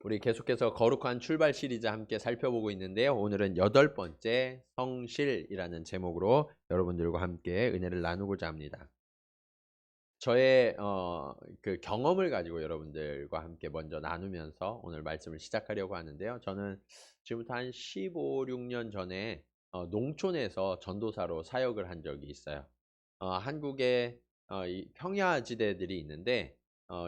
우리 계속해서 거룩한 출발 시리즈 함께 살펴보고 있는데요. 오늘은 8번째 성실이라는 제목으로 여러분들과 함께 은혜를 나누고자 합니다. 저의 그 경험을 가지고 여러분들과 함께 먼저 나누면서 오늘 말씀을 시작하려고 하는데요. 저는 지금부터 한 15, 16년 전에 농촌에서 전도사로 사역을 한 적이 있어요. 한국에 이 평야지대들이 있는데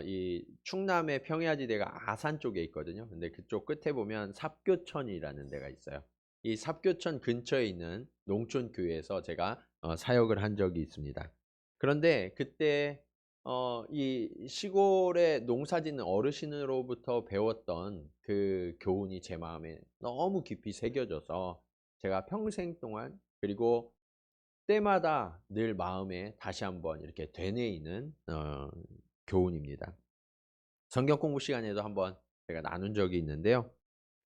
이 충남의 평야지대가 아산 쪽에 있거든요. 근데 그쪽 끝에 보면 삽교천이라는 데가 있어요. 이 삽교천 근처에 있는 농촌 교회에서 제가 사역을 한 적이 있습니다. 그런데 그때 이 시골에 농사짓는 어르신으로부터 배웠던 그 교훈이 제 마음에 너무 깊이 새겨져서 제가 평생 동안, 그리고 때마다 늘 마음에 다시 한번 이렇게 되뇌이는 교훈입니다. 성경 공부 시간에도 한번 제가 나눈 적이 있는데요.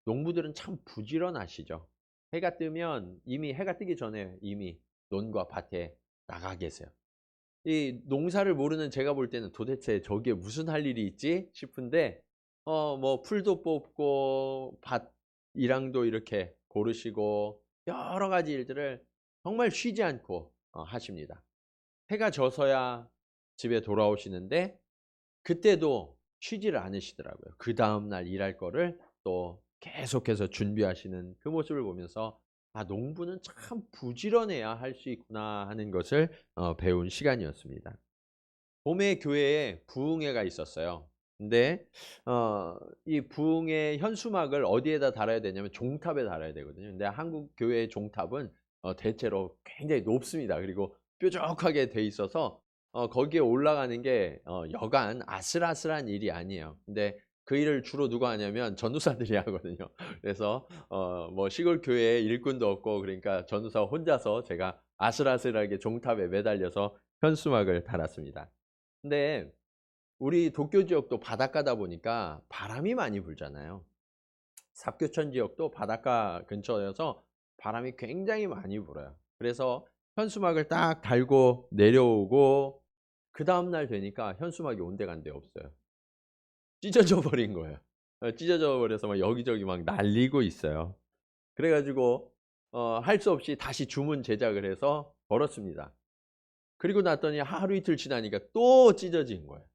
농부들은 참 부지런하시죠. 해가 뜨면 이미, 해가 뜨기 전에 이미 논과 밭에 나가 계세요. 이 농사를 모르는 제가 볼 때는 도대체 저기에 무슨 할 일이 있지 싶은데 뭐 풀도 뽑고 밭 일항도 이렇게 고르시고 여러 가지 일들을 정말 쉬지 않고 하십니다. 해가 져서야 집에 돌아오시는데 그때도 쉬지를 않으시더라고요. 그 다음날 일할 거를 또 계속해서 준비하시는 그 모습을 보면서 아, 농부는 참 부지런해야 할 수 있구나 하는 것을 배운 시간이었습니다. 봄에 교회에 부흥회가 있었어요. 근데 이 부흥회 현수막을 어디에다 달아야 되냐면 종탑에 달아야 되거든요. 근데 한국 교회의 종탑은 대체로 굉장히 높습니다. 그리고 뾰족하게 돼 있어서 거기에 올라가는 게 여간 아슬아슬한 일이 아니에요. 근데 그 일을 주로 누가 하냐면 전도사들이 하거든요. 그래서 뭐 시골 교회에 일꾼도 없고, 그러니까 전도사 혼자서 제가 아슬아슬하게 종탑에 매달려서 현수막을 달았습니다. 근데 우리 도쿄 지역도 바닷가다 보니까 바람이 많이 불잖아요. 삽교천 지역도 바닷가 근처여서 바람이 굉장히 많이 불어요. 그래서 현수막을 딱 달고 내려오고 그 다음날 되니까 현수막이 온데간데 없어요. 찢어져 버린 거예요. 찢어져 버려서 막 여기저기 막 날리고 있어요. 그래가지고 할 수 없이 다시 주문 제작을 해서 걸었습니다. 그리고 났더니 하루 이틀 지나니까 또 찢어진 거예요.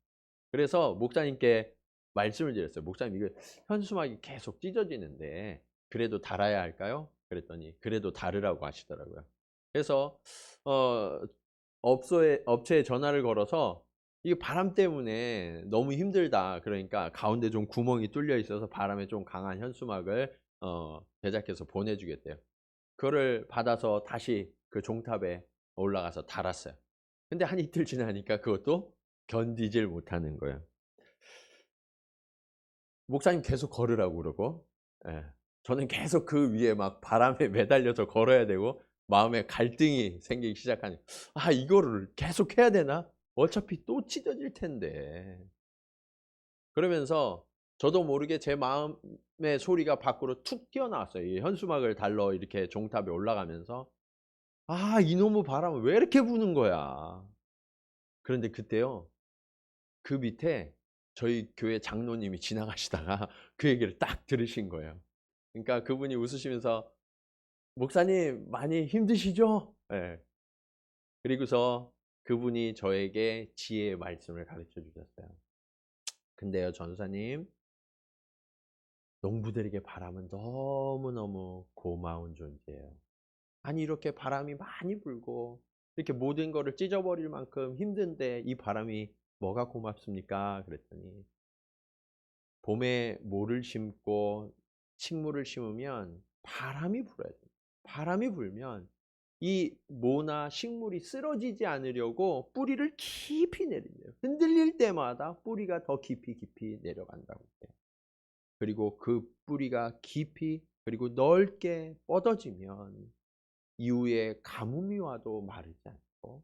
그래서 목사님께 말씀을 드렸어요. 목사님, 이거 현수막이 계속 찢어지는데 그래도 달아야 할까요? 그랬더니 그래도 다르라고 하시더라고요. 그래서 어, 업체에 전화를 걸어서 이 바람 때문에 너무 힘들다. 그러니까 가운데 좀 구멍이 뚫려 있어서 바람에 좀 강한 현수막을 제작해서 보내주겠대요. 그거를 받아서 다시 그 종탑에 올라가서 달았어요. 근데 한 이틀 지나니까 그것도 견디질 못하는 거예요. 목사님 계속 걸으라고 그러고, 예. 저는 계속 그 위에 막 바람에 매달려서 걸어야 되고, 마음에 갈등이 생기기 시작하니, 아, 이거를 계속 해야 되나? 어차피 또 찢어질 텐데. 그러면서 저도 모르게 제 마음의 소리가 밖으로 툭 튀어나왔어요. 이 현수막을 달러 이렇게 종탑에 올라가면서. 아, 이놈의 바람은 왜 이렇게 부는 거야? 그런데 그때요, 그 밑에 저희 교회 장로님이 지나가시다가 그 얘기를 딱 들으신 거예요. 그러니까 그분이 웃으시면서 목사님 많이 힘드시죠? 네. 그리고서 그분이 저에게 지혜의 말씀을 가르쳐 주셨어요. 근데요, 전사님, 농부들에게 바람은 너무너무 고마운 존재예요. 아니, 이렇게 바람이 많이 불고 이렇게 모든 거를 찢어버릴 만큼 힘든데 이 바람이 뭐가 고맙습니까? 그랬더니 봄에 모를 심고 식물을 심으면 바람이 불어야 돼요. 바람이 불면 이 모나 식물이 쓰러지지 않으려고 뿌리를 깊이 내린대요. 흔들릴 때마다 뿌리가 더 깊이 깊이 내려간다고 해요. 그리고 그 뿌리가 깊이 그리고 넓게 뻗어지면 이후에 가뭄이 와도 마르지 않고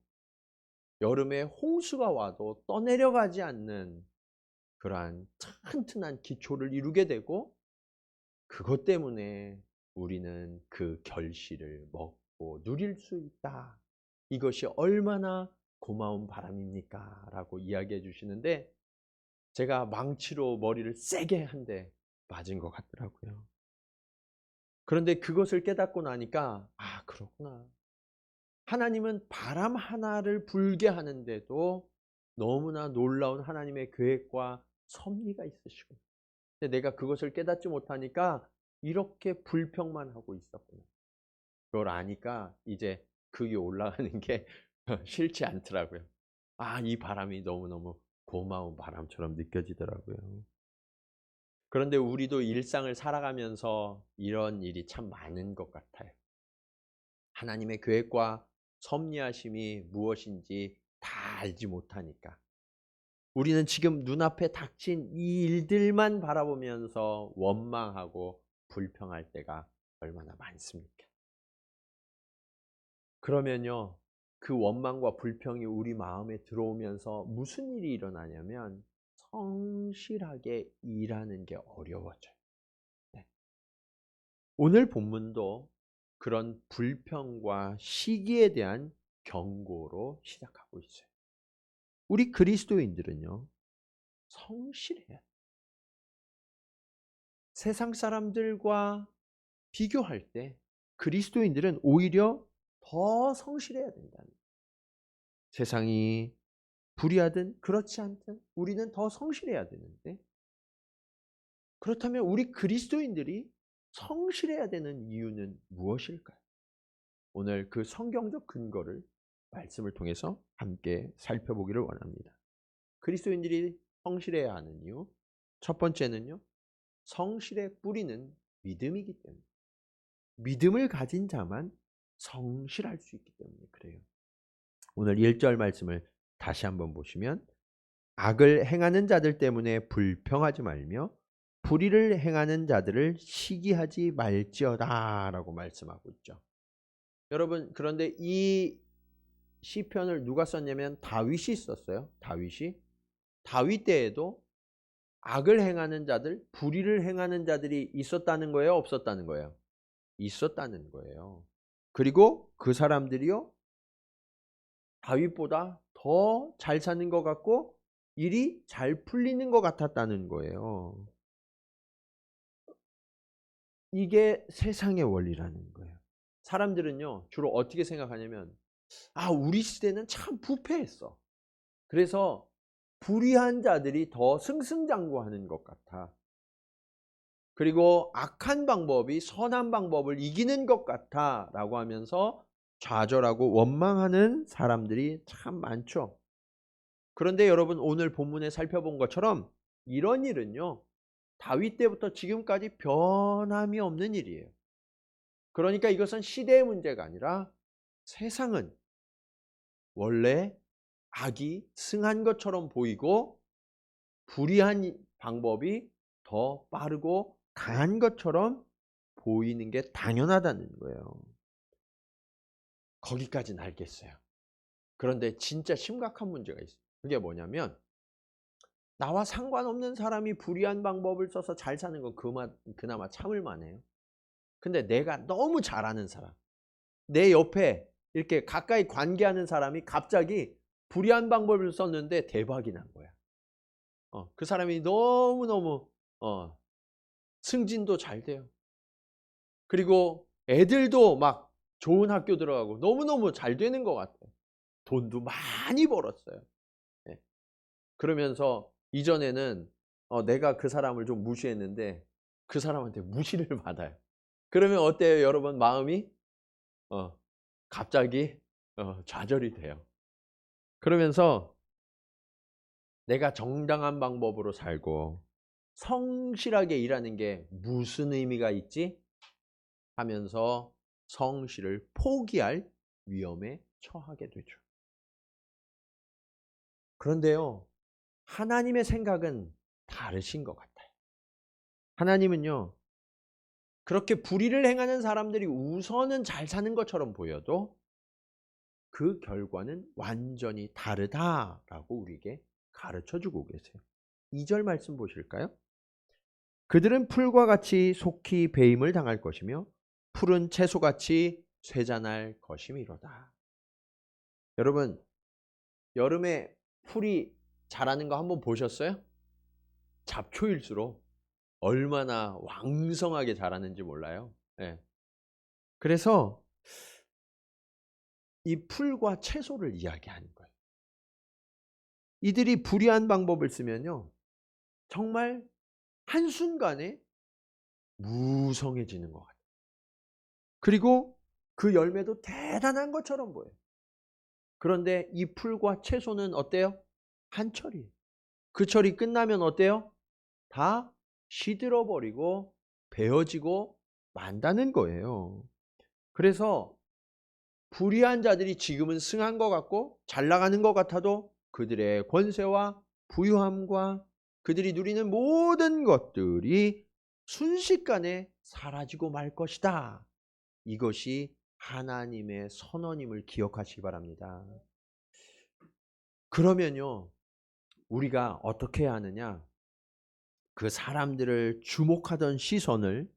여름에 홍수가 와도 떠내려가지 않는 그러한 튼튼한 기초를 이루게 되고 그것 때문에 우리는 그 결실을 먹고 누릴 수 있다. 이것이 얼마나 고마운 바람입니까? 라고 이야기해 주시는데 제가 망치로 머리를 세게 한 대 맞은 것 같더라고요. 그런데 그것을 깨닫고 나니까 아, 그렇구나. 하나님은 바람 하나를 불게 하는데도 너무나 놀라운 하나님의 계획과 섭리가 있으시고 근데 내가 그것을 깨닫지 못하니까 이렇게 불평만 하고 있었구나. 그걸 아니까 이제 그 위에 올라가는 게 싫지 않더라고요. 아, 이 바람이 너무너무 고마운 바람처럼 느껴지더라고요. 그런데 우리도 일상을 살아가면서 이런 일이 참 많은 것 같아요. 하나님의 계획과 섭리하심이 무엇인지 다 알지 못하니까. 우리는 지금 눈앞에 닥친 이 일들만 바라보면서 원망하고 불평할 때가 얼마나 많습니까? 그러면요, 그 원망과 불평이 우리 마음에 들어오면서 무슨 일이 일어나냐면 성실하게 일하는 게 어려워져요. 네. 오늘 본문도 그런 불평과 시기에 대한 경고로 시작하고 있어요. 우리 그리스도인들은요, 성실해야 돼요. 세상 사람들과 비교할 때 그리스도인들은 오히려 더 성실해야 된다는 거예요. 세상이 불의하든 그렇지 않든 우리는 더 성실해야 되는데 그렇다면 우리 그리스도인들이 성실해야 되는 이유는 무엇일까요? 오늘 그 성경적 근거를 말씀을 통해서 함께 살펴보기를 원합니다. 그리스도인들이 성실해야 하는 이유 첫 번째는요. 성실의 뿌리는 믿음이기 때문에 믿음을 가진 자만 성실할 수 있기 때문에 그래요. 오늘 1절 말씀을 다시 한번 보시면 악을 행하는 자들 때문에 불평하지 말며 불의를 행하는 자들을 시기하지 말지어다 라고 말씀하고 있죠. 여러분 그런데 이 시편을 누가 썼냐면 다윗이 썼어요. 다윗 때에도 악을 행하는 자들, 불의를 행하는 자들이 있었다는 거예요? 없었다는 거예요? 있었다는 거예요. 그리고 그 사람들이요 다윗보다 더 잘 사는 것 같고 일이 잘 풀리는 것 같았다는 거예요. 이게 세상의 원리라는 거예요. 사람들은요 주로 어떻게 생각하냐면 아, 우리 시대는 참 부패했어. 그래서 불의한 자들이 더 승승장구하는 것 같아. 그리고 악한 방법이 선한 방법을 이기는 것 같아 라고 하면서 좌절하고 원망하는 사람들이 참 많죠. 그런데 여러분 오늘 본문에 살펴본 것처럼 이런 일은요 다윗 때부터 지금까지 변함이 없는 일이에요. 그러니까 이것은 시대의 문제가 아니라 세상은 원래 악이 승한 것처럼 보이고 불의한 방법이 더 빠르고 강한 것처럼 보이는 게 당연하다는 거예요. 거기까지는 알겠어요. 그런데 진짜 심각한 문제가 있어요. 그게 뭐냐면 나와 상관없는 사람이 불의한 방법을 써서 잘 사는 건 그나마 참을 만해요. 근데 내가 너무 잘 아는 사람, 내 옆에 이렇게 가까이 관계하는 사람이 갑자기 불의한 방법을 썼는데 대박이 난 거야. 그 사람이 너무너무 승진도 잘 돼요. 그리고 애들도 막 좋은 학교 들어가고 너무너무 잘 되는 것 같아요. 돈도 많이 벌었어요. 네. 그러면서 이전에는 내가 그 사람을 좀 무시했는데 그 사람한테 무시를 받아요. 그러면 어때요 여러분 마음이? 갑자기 좌절이 돼요. 그러면서 내가 정당한 방법으로 살고 성실하게 일하는 게 무슨 의미가 있지? 하면서 성실을 포기할 위험에 처하게 되죠. 그런데요, 하나님의 생각은 다르신 것 같아요. 하나님은요, 그렇게 불의를 행하는 사람들이 우선은 잘 사는 것처럼 보여도 그 결과는 완전히 다르다라고 우리에게 가르쳐주고 계세요. 2절 말씀 보실까요? 그들은 풀과 같이 속히 배임을 당할 것이며 푸른 채소같이 쇠잔할 것이미로다. 여러분, 여름에 풀이 자라는 거 한번 보셨어요? 잡초일수록 얼마나 왕성하게 자라는지 몰라요. 네. 그래서 이 풀과 채소를 이야기하는 거예요. 이들이 불의한 방법을 쓰면요, 정말 한순간에 무성해지는 것 같아요. 그리고 그 열매도 대단한 것처럼 보여요. 그런데 이 풀과 채소는 어때요? 한철이에요. 그 철이 끝나면 어때요? 다 시들어버리고 베어지고 만다는 거예요. 그래서 불의한 자들이 지금은 승한 것 같고 잘 나가는 것 같아도 그들의 권세와 부유함과 그들이 누리는 모든 것들이 순식간에 사라지고 말 것이다. 이것이 하나님의 선언임을 기억하시기 바랍니다. 그러면요, 우리가 어떻게 해야 하느냐? 그 사람들을 주목하던 시선을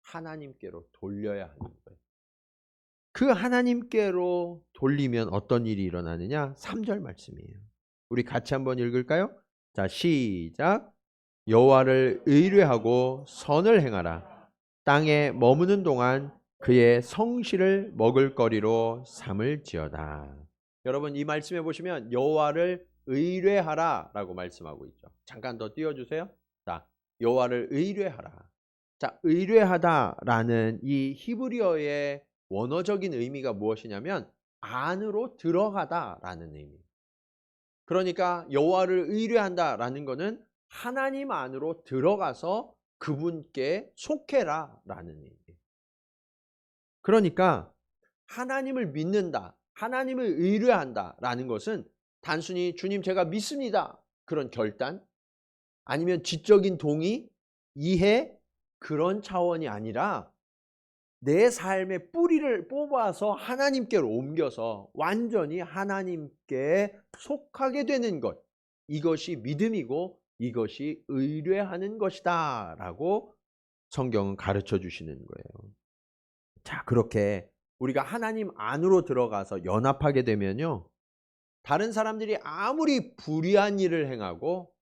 하나님께로 돌려야 하는 거예요. 그 하나님께로 돌리면 어떤 일이 일어나느냐? 3절 말씀이에요. 우리 같이 한번 읽을까요? 자, 시작. 여호와를 의뢰하고 선을 행하라. 땅에 머무는 동안 그의 성실을 먹을 거리로 삼을지어다. 여러분, 이 말씀해 보시면 여호와를 의뢰하라라고 말씀하고 있죠. 잠깐 더 띄워주세요. 자, 여호와를 의뢰하라. 자, 의뢰하다라는 이 히브리어의 원어적인 의미가 무엇이냐면 안으로 들어가다라는 의미. 그러니까 여호와를 의뢰한다라는 것은 하나님 안으로 들어가서 그분께 속해라라는 의미. 그러니까 하나님을 믿는다, 하나님을 의뢰한다라는 것은 단순히 주님 제가 믿습니다 그런 결단, 아니면 지적인 동의, 이해 그런 차원이 아니라 내 삶의 뿌리를 뽑아서 하나님께로 옮겨서 완전히 하나님께 속하게 되는 것, 이것이 믿음이고 이것이 의뢰하는 것이다 라고 성경은 가르쳐 주시는 거예요. 자, 그렇게 우리가 하나님 안으로 들어가서 연합하게 되면요, 다른 사람들이 아무리 불의한 일을 행하고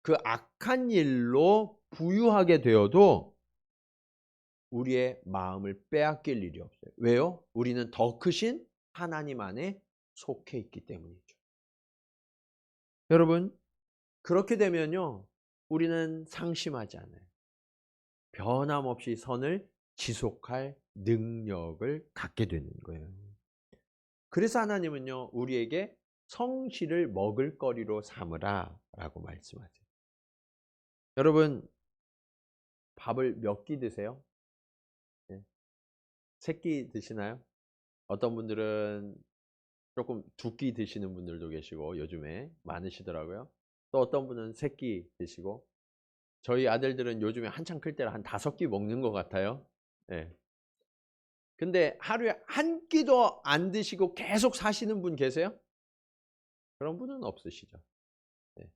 그 악한 일로 부유하게 되어도 우리의 마음을 빼앗길 일이 없어요. 왜요? 우리는 더 크신 하나님 안에 속해 있기 때문이죠. 여러분, 그렇게 되면요, 우리는 상심하지 않아요. 변함없이 선을 지속할 능력을 갖게 되는 거예요. 그래서 하나님은요, 우리에게 성실을 먹을 거리로 삼으라 라고 말씀하세요. 여러분, 밥을 몇 끼 드세요? 네. 3끼 드시나요? 어떤 분들은 조금 2끼 드시는 분들도 계시고 요즘에 많으시더라고요. 또 어떤 분은 3끼 드시고, 저희 아들들은 요즘에 한창 클 때는 한 5끼 먹는 것 같아요. 네. 근데 하루에 한 끼도 안 드시고 계속 사시는 분 계세요? 그런 분은 없으시죠. 네.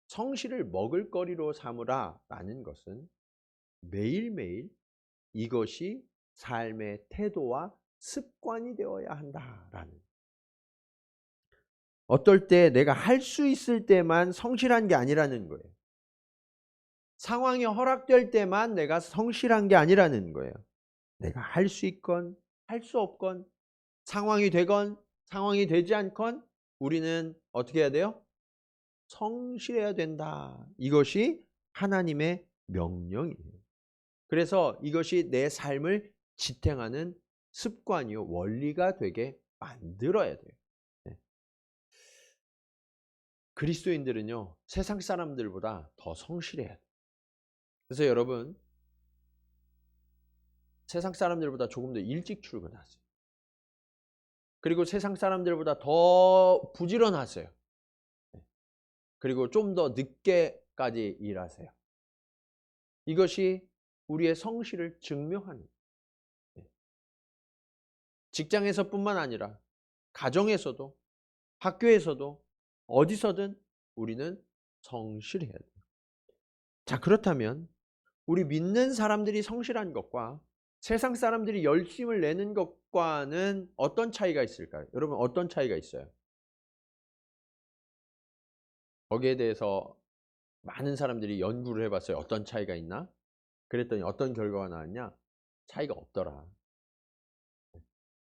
성실을 먹을 거리로 삼으라 라는 것은 매일매일 이것이 삶의 태도와 습관이 되어야 한다라는. 어떨 때 내가 할 수 있을 때만 성실한 게 아니라는 거예요. 상황이 허락될 때만 내가 성실한 게 아니라는 거예요. 내가 할 수 있건 할 수 없건, 상황이 되건 상황이 되지 않건 우리는 어떻게 해야 돼요? 성실해야 된다. 이것이 하나님의 명령이에요. 그래서 이것이 내 삶을 지탱하는 습관이요, 원리가 되게 만들어야 돼요. 네. 그리스도인들은요, 세상 사람들보다 더 성실해야 돼요. 그래서 여러분, 세상 사람들보다 조금 더 일찍 출근하세요. 그리고 세상 사람들보다 더 부지런하세요. 그리고 좀 더 늦게까지 일하세요. 이것이 우리의 성실을 증명하는, 직장에서뿐만 아니라 가정에서도 학교에서도 어디서든 우리는 성실해야 돼요. 자, 그렇다면 우리 믿는 사람들이 성실한 것과 세상 사람들이 열심을 내는 것과는 어떤 차이가 있을까요? 여러분, 어떤 차이가 있어요? 거기에 대해서 많은 사람들이 연구를 해봤어요. 어떤 차이가 있나? 그랬더니 어떤 결과가 나왔냐? 차이가 없더라.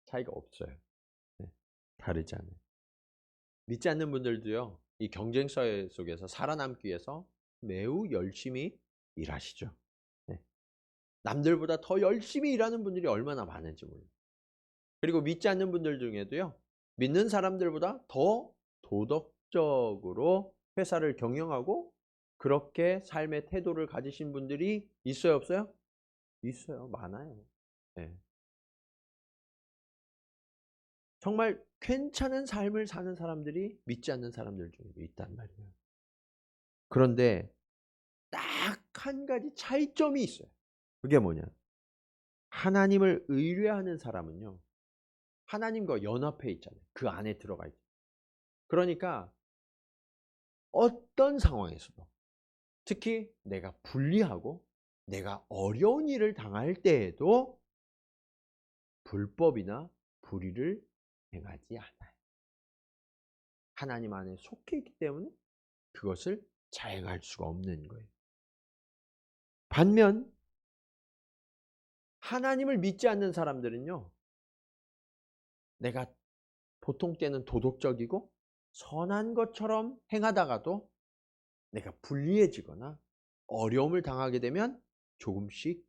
차이가 없어요. 다르지 않아요. 믿지 않는 분들도요, 이 경쟁 사회 속에서 살아남기 위해서 매우 열심히 일하시죠. 남들보다 더 열심히 일하는 분들이 얼마나 많은지 몰라요. 그리고 믿지 않는 분들 중에도요, 믿는 사람들보다 더 도덕적으로 회사를 경영하고 그렇게 삶의 태도를 가지신 분들이 있어요, 없어요? 있어요. 많아요. 네. 정말 괜찮은 삶을 사는 사람들이 믿지 않는 사람들 중에도 있단 말이에요. 그런데 딱 한 가지 차이점이 있어요. 그게 뭐냐? 하나님을 의뢰하는 사람은요, 하나님과 연합해 있잖아요. 그 안에 들어가 있죠. 그러니까 어떤 상황에서도, 특히 내가 불리하고 내가 어려운 일을 당할 때에도 불법이나 불의를 행하지 않아요. 하나님 안에 속해 있기 때문에 그것을 자행할 수가 없는 거예요. 반면 하나님을 믿지 않는 사람들은요, 내가 보통 때는 도덕적이고 선한 것처럼 행하다가도 내가 불리해지거나 어려움을 당하게 되면 조금씩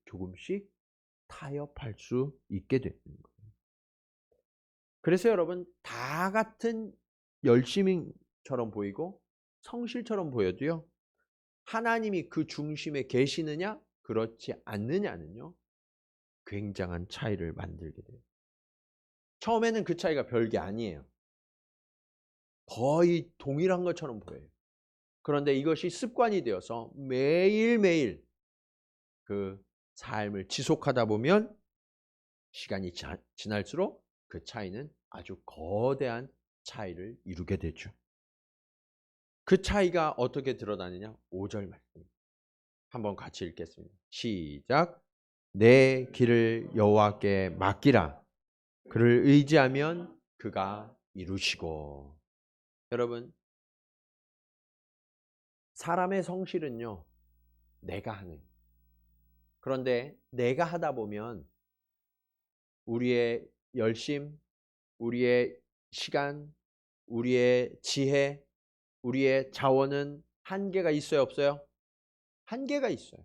타협할 수 있게 되는 거예요. 그래서 여러분, 다 같은 열심히처럼 보이고 성실처럼 보여도요, 하나님이 그 중심에 계시느냐 그렇지 않느냐는요, 굉장한 차이를 만들게 돼요. 처음에는 그 차이가 별게 아니에요. 거의 동일한 것처럼 보여요. 그런데 이것이 습관이 되어서 매일매일 그 삶을 지속하다 보면 시간이 지날수록 그 차이는 아주 거대한 차이를 이루게 되죠. 그 차이가 어떻게 드러나느냐? 5절 말씀 한번 같이 읽겠습니다. 시작. 내 길을 여호와께 맡기라. 그를 의지하면 그가 이루시고. 여러분, 사람의 성실은요, 내가 하는. 그런데 내가 하다 보면 우리의 열심, 우리의 시간, 우리의 지혜, 우리의 자원은 한계가 있어요, 없어요? 한계가 있어요.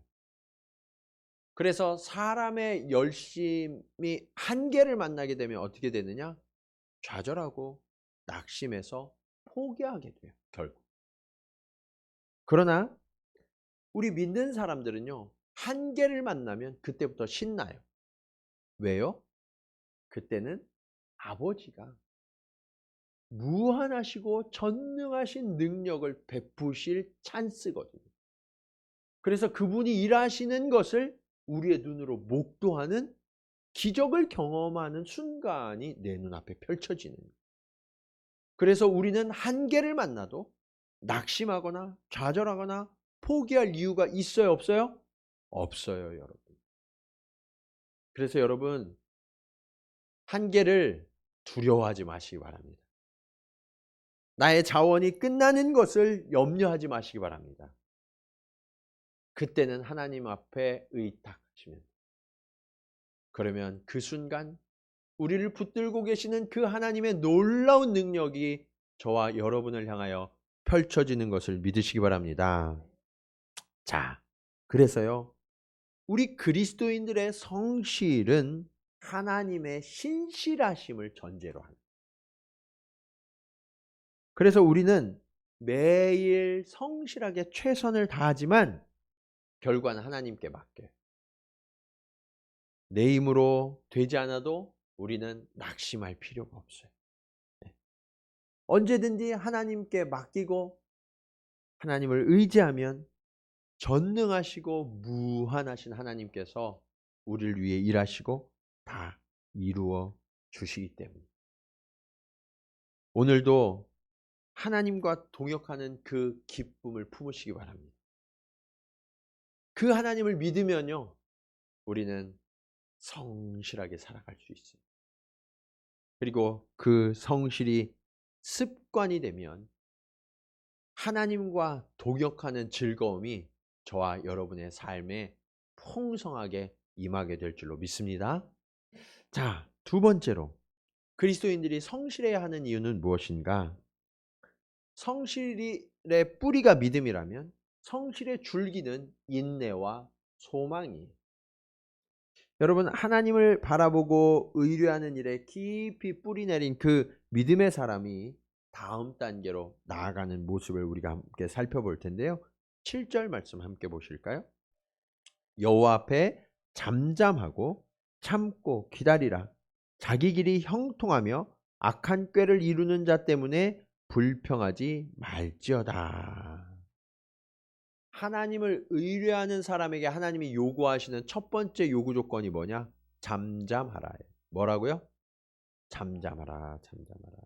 그래서 사람의 열심이 한계를 만나게 되면 어떻게 되느냐? 좌절하고 낙심해서 포기하게 돼요, 결국. 그러나 우리 믿는 사람들은요, 한계를 만나면 그때부터 신나요. 왜요? 그때는 아버지가 무한하시고 전능하신 능력을 베푸실 찬스거든요. 그래서 그분이 일하시는 것을 우리의 눈으로 목도하는, 기적을 경험하는 순간이 내 눈앞에 펼쳐지는 거예요. 그래서 우리는 한계를 만나도 낙심하거나 좌절하거나 포기할 이유가 있어요, 없어요? 없어요, 여러분. 그래서 여러분, 한계를 두려워하지 마시기 바랍니다. 나의 자원이 끝나는 것을 염려하지 마시기 바랍니다. 그때는 하나님 앞에 의탁하시면, 그러면 그 순간 우리를 붙들고 계시는 그 하나님의 놀라운 능력이 저와 여러분을 향하여 펼쳐지는 것을 믿으시기 바랍니다. 자, 그래서요, 우리 그리스도인들의 성실은 하나님의 신실하심을 전제로 합니다. 그래서 우리는 매일 성실하게 최선을 다하지만 결과는 하나님께 맡겨요. 내 힘으로 되지 않아도 우리는 낙심할 필요가 없어요. 언제든지 하나님께 맡기고 하나님을 의지하면 전능하시고 무한하신 하나님께서 우리를 위해 일하시고 다 이루어 주시기 때문에 오늘도 하나님과 동역하는 그 기쁨을 품으시기 바랍니다. 그 하나님을 믿으면요, 우리는 성실하게 살아갈 수 있어요. 그리고 그 성실이 습관이 되면 하나님과 동역하는 즐거움이 저와 여러분의 삶에 풍성하게 임하게 될 줄로 믿습니다. 자, 두 번째로 그리스도인들이 성실해야 하는 이유는 무엇인가? 성실의 뿌리가 믿음이라면 성실의 줄기는 인내와 소망이에요. 여러분, 하나님을 바라보고 의뢰하는 일에 깊이 뿌리 내린 그 믿음의 사람이 다음 단계로 나아가는 모습을 우리가 함께 살펴볼 텐데요. 7절 말씀 함께 보실까요? 여호와 앞에 잠잠하고 참고 기다리라. 자기 길이 형통하며 악한 꾀를 이루는 자 때문에 불평하지 말지어다. 하나님을 의뢰하는 사람에게 하나님이 요구하시는 첫 번째 요구 조건이 뭐냐? 잠잠하라. 뭐라고요? 잠잠하라, 잠잠하라.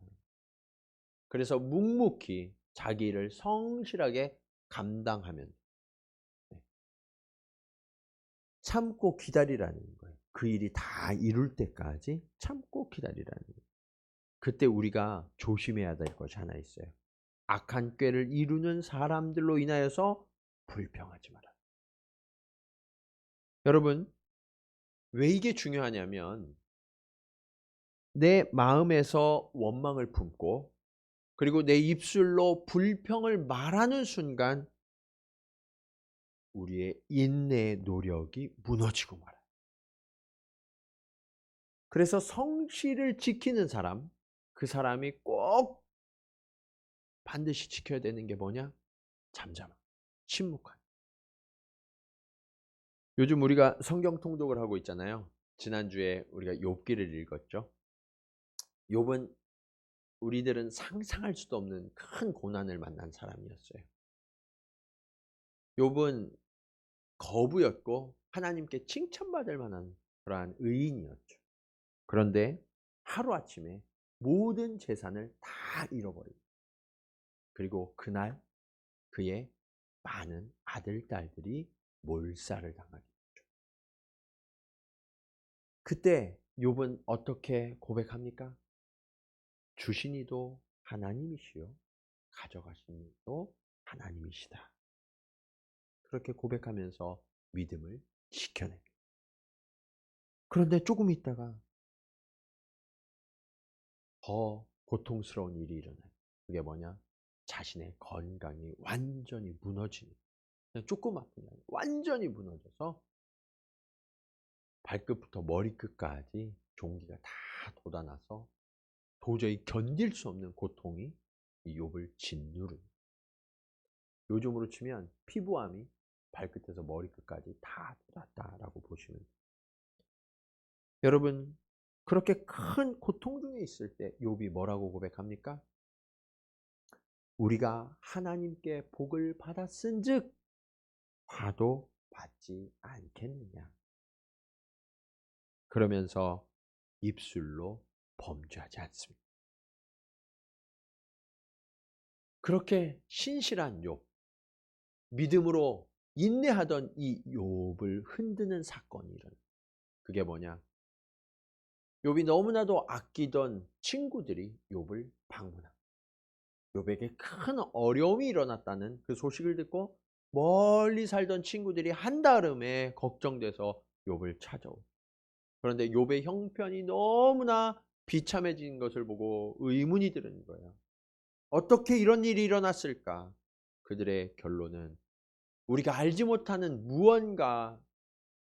그래서 묵묵히 자기 일을 성실하게 감당하면 참고 기다리라는 거예요. 그 일이 다 이룰 때까지 참고 기다리라는 거예요. 그때 우리가 조심해야 될 것이 하나 있어요. 악한 꾀를 이루는 사람들로 인하여서 불평하지 마라. 여러분, 왜 이게 중요하냐면 내 마음에서 원망을 품고 그리고 내 입술로 불평을 말하는 순간 우리의 인내의 노력이 무너지고 말아요. 그래서 성실을 지키는 사람, 그 사람이 꼭 반드시 지켜야 되는 게 뭐냐? 잠잠함, 침묵함. 요즘 우리가 성경 통독을 하고 있잖아요. 지난주에 우리가 욥기를 읽었죠. 욥은 우리들은 상상할 수도 없는 큰 고난을 만난 사람이었어요. 욥은 거부였고 하나님께 칭찬받을 만한 그러한 의인이었죠. 그런데 하루아침에 모든 재산을 다 잃어버리고 그리고 그날 그의 많은 아들, 딸들이 몰살을 당하게 됐죠. 그때 욥은 어떻게 고백합니까? 주신 이도 하나님이시요 가져가신 이도 하나님이시다. 그렇게 고백하면서 믿음을 지켜냅니다. 그런데 조금 있다가 더 고통스러운 일이 일어나요. 그게 뭐냐? 자신의 건강이 완전히 무너지는, 조금 아픈 게 아니라 완전히 무너져서 발끝부터 머리끝까지 종기가 다 돋아나서 도저히 견딜 수 없는 고통이 이 욥을 짓누르는, 요즘으로 치면 피부암이 발끝에서 머리끝까지 다 돋았다라고 보시면 돼요. 여러분, 그렇게 큰 고통 중에 있을 때 욥이 뭐라고 고백합니까? 우리가 하나님께 복을 받았은즉 화도 받지 않겠느냐. 그러면서 입술로 범죄하지 않습니다. 그렇게 신실한 욥, 믿음으로 인내하던 이 욥을 흔드는 사건이 일어나요. 그게 뭐냐? 욥이 너무나도 아끼던 친구들이 욥을 방문합니다. 욥에게 큰 어려움이 일어났다는 그 소식을 듣고 멀리 살던 친구들이 한달음에 걱정돼서 욥을 찾아오고, 그런데 욥의 형편이 너무나 비참해진 것을 보고 의문이 드는 거예요. 어떻게 이런 일이 일어났을까? 그들의 결론은 우리가 알지 못하는 무언가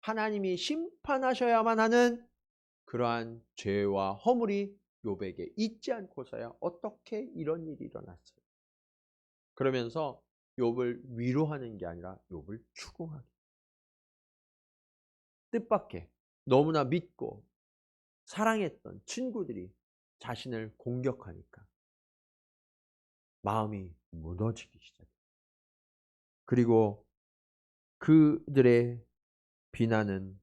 하나님이 심판하셔야만 하는 그러한 죄와 허물이 욥에게 있지 않고서야 어떻게 이런 일이 일어났어요. 그러면서 욥을 위로하는 게 아니라 욥을 추궁하게, 뜻밖의 너무나 믿고 사랑했던 친구들이 자신을 공격하니까 마음이 무너지기 시작해요. 그리고 그들의 비난은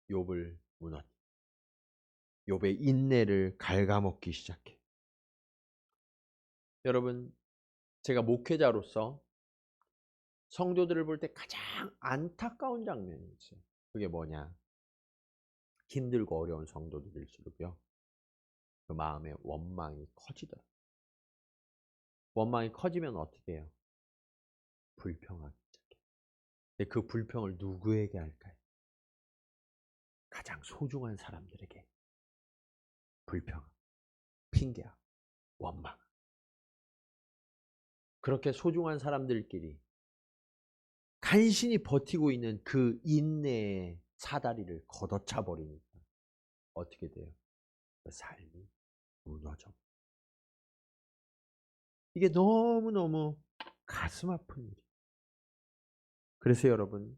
욥을 무너뜨려. 욥의 인내를 갉아먹기 시작해. 여러분, 제가 목회자로서 성도들을 볼 때 가장 안타까운 장면이 있어요. 그게 뭐냐? 힘들고 어려운 성도들일수록요, 그 마음의 원망이 커지더라고요. 원망이 커지면 어떻게 해요? 불평하기 시작해요. 근데 그 불평을 누구에게 할까요? 가장 소중한 사람들에게 불평, 핑계야, 원망. 그렇게 소중한 사람들끼리 간신히 버티고 있는 그 인내의 사다리를 걷어차 버리니까 어떻게 돼요? 그 삶이 무너져. 이게 너무너무 가슴 아픈 일이에요. 그래서 여러분,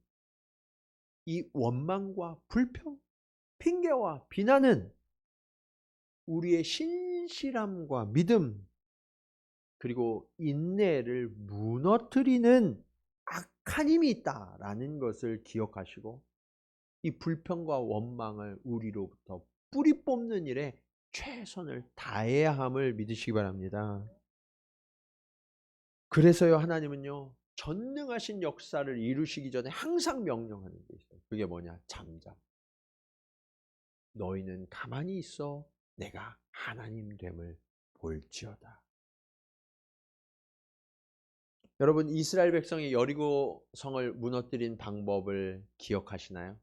이 원망과 불평, 핑계와 비난은 우리의 신실함과 믿음, 그리고 인내를 무너뜨리는 악한 힘이 있다라는 것을 기억하시고, 이 불평과 원망을 우리로부터 뿌리 뽑는 일에 최선을 다해야 함을 믿으시기 바랍니다. 그래서요, 하나님은요, 전능하신 역사를 이루시기 전에 항상 명령하는 게 있어요. 그게 뭐냐? 잠잠. 너희는 가만히 있어 내가 하나님 됨을 볼지어다. 여러분, 이스라엘 백성이 여리고 성을 무너뜨린 방법을 기억하시나요?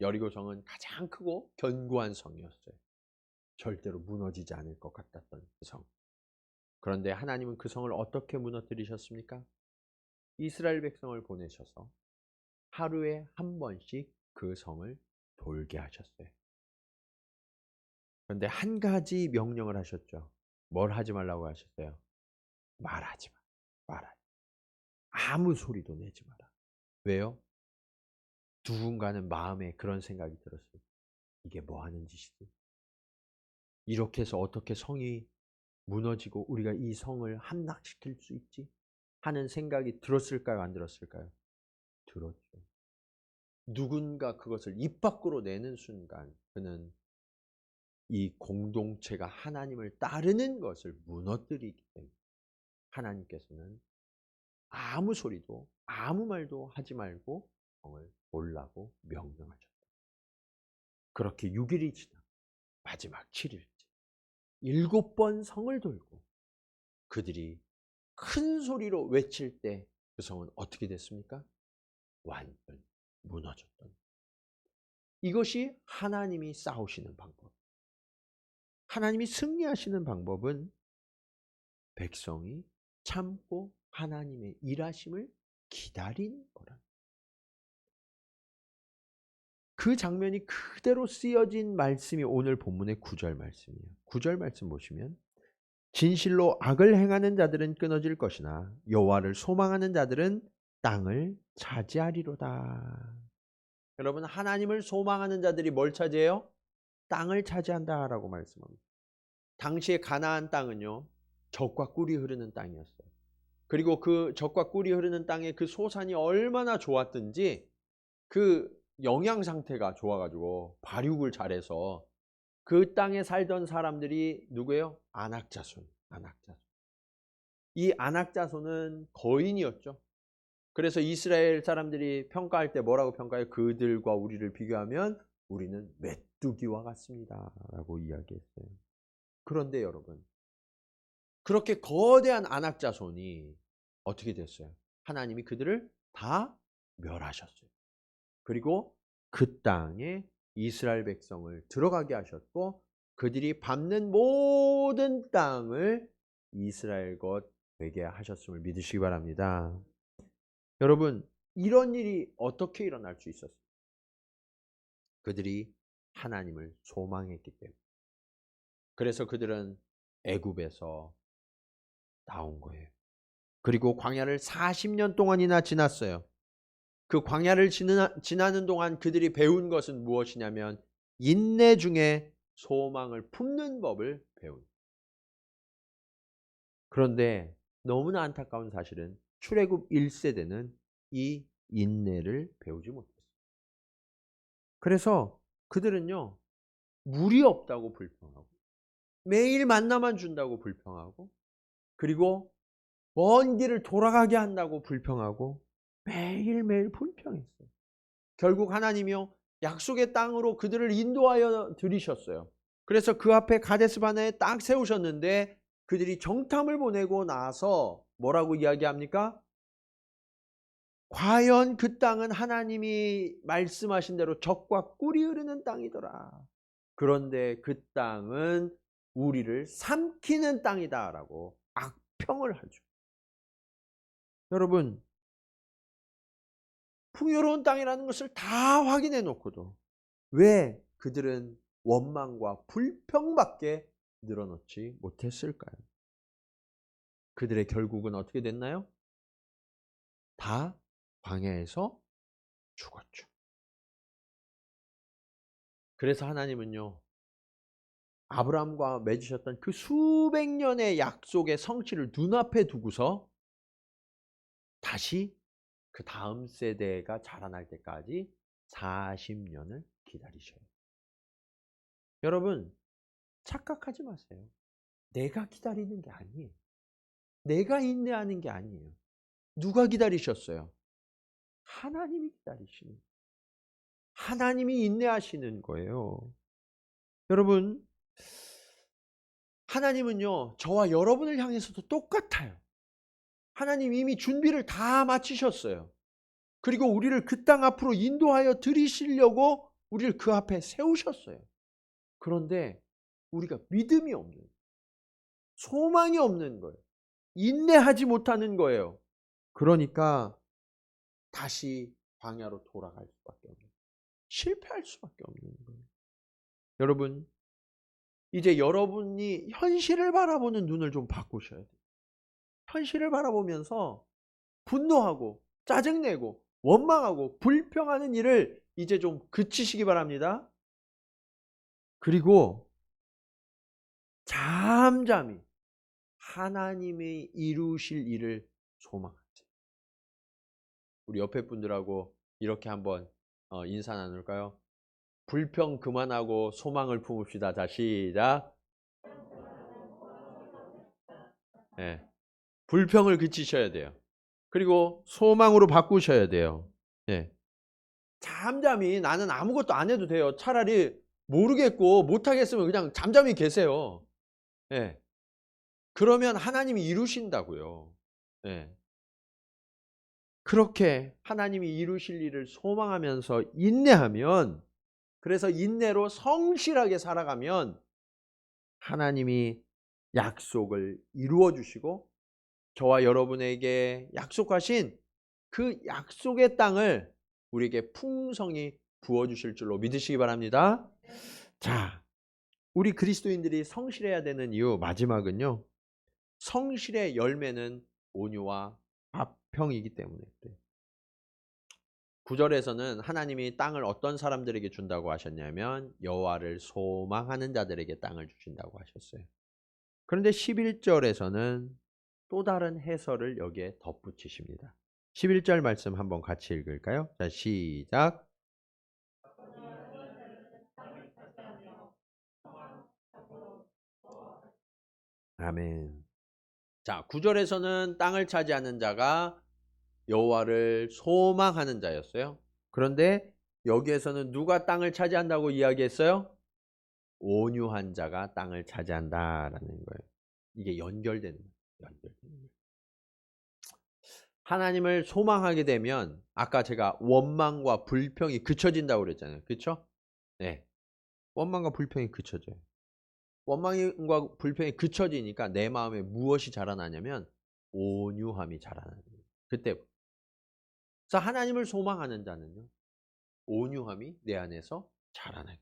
여리고 성은 가장 크고 견고한 성이었어요. 절대로 무너지지 않을 것 같았던 그 성. 그런데 하나님은 그 성을 어떻게 무너뜨리셨습니까? 이스라엘 백성을 보내셔서 하루에 한 번씩 그 성을 돌게 하셨어요. 그런데 한 가지 명령을 하셨죠. 뭘 하지 말라고 하셨어요? 말하지 마. 말하지 마. 아무 소리도 내지 마라. 왜요? 누군가는 마음에 그런 생각이 들었어요. 이게 뭐 하는 짓이지? 이렇게 해서 어떻게 성이 무너지고 우리가 이 성을 함락시킬 수 있지? 하는 생각이 들었을까요? 안 들었을까요? 들었죠. 누군가 그것을 입 밖으로 내는 순간 그는 이 공동체가 하나님을 따르는 것을 무너뜨리기 때문에 하나님께서는 아무 소리도 아무 말도 하지 말고 성을 돌라고 명령하셨다. 그렇게 6일이 지나 마지막 7일째 7번 성을 돌고 그들이 큰 소리로 외칠 때 그 성은 어떻게 됐습니까? 완전 무너졌던. 이것이 하나님이 싸우시는 방법. 하나님이 승리하시는 방법은 백성이 참고 하나님의 일하심을 기다린 거라. 그 장면이 그대로 쓰여진 말씀이 오늘 본문의 9절 말씀이에요. 9절 말씀 보시면 진실로 악을 행하는 자들은 끊어질 것이나 여호와를 소망하는 자들은 땅을 차지하리로다. 여러분, 하나님을 소망하는 자들이 뭘 차지해요? 땅을 차지한다라고 말씀합니다. 당시에 가나안 땅은요, 젖과 꿀이 흐르는 땅이었어요. 그리고 그 젖과 꿀이 흐르는 땅에 그 소산이 얼마나 좋았든지 그 영양 상태가 좋아가지고 발육을 잘해서 그 땅에 살던 사람들이 누구예요? 안악자손. 이 안악자손은 거인이었죠. 그래서 이스라엘 사람들이 평가할 때 뭐라고 평가해요? 그들과 우리를 비교하면 우리는 메뚜기와 같습니다 라고 이야기했어요. 그런데 여러분, 그렇게 거대한 안악자손이 어떻게 됐어요? 하나님이 그들을 다 멸하셨어요. 그리고 그 땅에 이스라엘 백성을 들어가게 하셨고 그들이 밟는 모든 땅을 이스라엘 것 되게 하셨음을 믿으시기 바랍니다. 여러분, 이런 일이 어떻게 일어날 수 있었어요? 그들이 하나님을 소망했기 때문에. 그래서 그들은 애굽에서 나온 거예요. 그리고 광야를 40년 동안이나 지났어요. 그 광야를 지나는 동안 그들이 배운 것은 무엇이냐면 인내 중에 소망을 품는 법을 배운. 그런데 너무나 안타까운 사실은 출애굽 1세대는 이 인내를 배우지 못했어요. 그래서 그들은요, 물이 없다고 불평하고, 매일 만나만 준다고 불평하고, 그리고 먼 길을 돌아가게 한다고 불평하고, 매일매일 불평했어요. 결국 하나님이요, 약속의 땅으로 그들을 인도하여 들이셨어요. 그래서 그 앞에 가데스 바네에 딱 세우셨는데, 그들이 정탐을 보내고 나서 뭐라고 이야기합니까? 과연 그 땅은 하나님이 말씀하신 대로 젖과 꿀이 흐르는 땅이더라. 그런데 그 땅은 우리를 삼키는 땅이다라고 악평을 하죠. 여러분, 풍요로운 땅이라는 것을 다 확인해 놓고도 왜 그들은 원망과 불평밖에 늘어놓지 못했을까요? 그들의 결국은 어떻게 됐나요? 다 광야에서 죽었죠. 그래서 하나님은요, 아브라함과 맺으셨던 그 수백 년의 약속의 성취를 눈앞에 두고서 다시 그 다음 세대가 자라날 때까지 40년을 기다리셔요. 여러분, 착각하지 마세요. 내가 기다리는 게 아니에요. 내가 인내하는 게 아니에요. 누가 기다리셨어요? 하나님이 기다리시는, 하나님이 인내하시는 거예요. 여러분, 하나님은요, 저와 여러분을 향해서도 똑같아요. 하나님 이미 준비를 다 마치셨어요. 그리고 우리를 그 땅 앞으로 인도하여 들이시려고 우리를 그 앞에 세우셨어요. 그런데 우리가 믿음이 없는, 소망이 없는 거예요. 인내하지 못하는 거예요. 그러니까 다시 광야로 돌아갈 수밖에 없는, 실패할 수밖에 없는 거예요. 여러분, 이제 여러분이 현실을 바라보는 눈을 좀 바꾸셔야 돼요. 현실을 바라보면서 분노하고 짜증내고 원망하고 불평하는 일을 이제 좀 그치시기 바랍니다. 그리고 잠잠히 하나님이 이루실 일을 소망하세요. 우리 옆에 분들하고 이렇게 한번 인사 나눌까요? 불평 그만하고 소망을 품읍시다. 자, 시작. 네. 불평을 그치셔야 돼요. 그리고 소망으로 바꾸셔야 돼요. 네. 잠잠히 나는 아무것도 안 해도 돼요. 차라리 모르겠고 못하겠으면 그냥 잠잠히 계세요. 네. 그러면 하나님이 이루신다고요. 네. 그렇게 하나님이 이루실 일을 소망하면서 인내하면, 그래서 인내로 성실하게 살아가면 하나님이 약속을 이루어 주시고 저와 여러분에게 약속하신 그 약속의 땅을 우리에게 풍성히 부어주실 줄로 믿으시기 바랍니다. 자, 우리 그리스도인들이 성실해야 되는 이유 마지막은요, 성실의 열매는 온유와 화평이기 때문에 그래요. 9절에서는 하나님이 땅을 어떤 사람들에게 준다고 하셨냐면 여호와를 소망하는 자들에게 땅을 주신다고 하셨어요. 그런데 11절에서는 또 다른 해설을 여기에 덧붙이십니다. 11절 말씀 한번 같이 읽을까요? 자, 시작. 아멘. 자, 9절에서는 땅을 차지하는 자가 여호와를 소망하는 자였어요. 그런데 여기에서는 누가 땅을 차지한다고 이야기했어요? 온유한 자가 땅을 차지한다라는 거예요. 이게 연결되는 거예요. 연결되는 거예요. 하나님을 소망하게 되면 아까 제가 원망과 불평이 그쳐진다고 그랬잖아요. 그렇죠? 네. 원망과 불평이 그쳐져요. 원망과 불평이 그쳐지니까 내 마음에 무엇이 자라나냐면 온유함이 자라나는 거예요. 그때부터. 그래서 하나님을 소망하는 자는요, 온유함이 내 안에서 자라나요.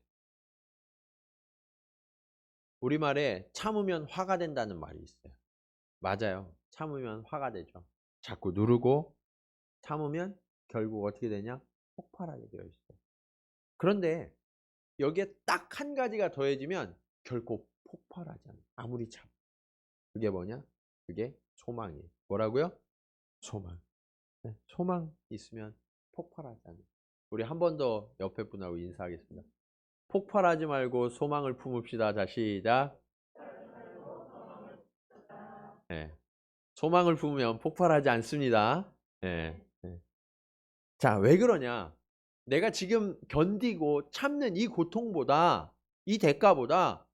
우리말에 참으면 화가 된다는 말이 있어요. 맞아요. 참으면 화가 되죠. 자꾸 누르고 참으면 결국 어떻게 되냐? 폭발하게 되어 있어요. 그런데 여기에 딱 한 가지가 더해지면 결코 폭발하지 않아요. 아무리 참. 그게 뭐냐? 그게 소망이에요. 뭐라고요? 소망. 네, 소망 있으면 폭발하지 않는. 우리 한 번 더 옆에 분하고 인사하겠습니다. 폭발하지 말고 소망을 품읍시다. 자, 시작. 예. 소망을 품으면 폭발하지 않습니다. 예. 예. 자, 왜 그러냐? 내가 지금 견디고 참는 이 고통보다, 이 대가보다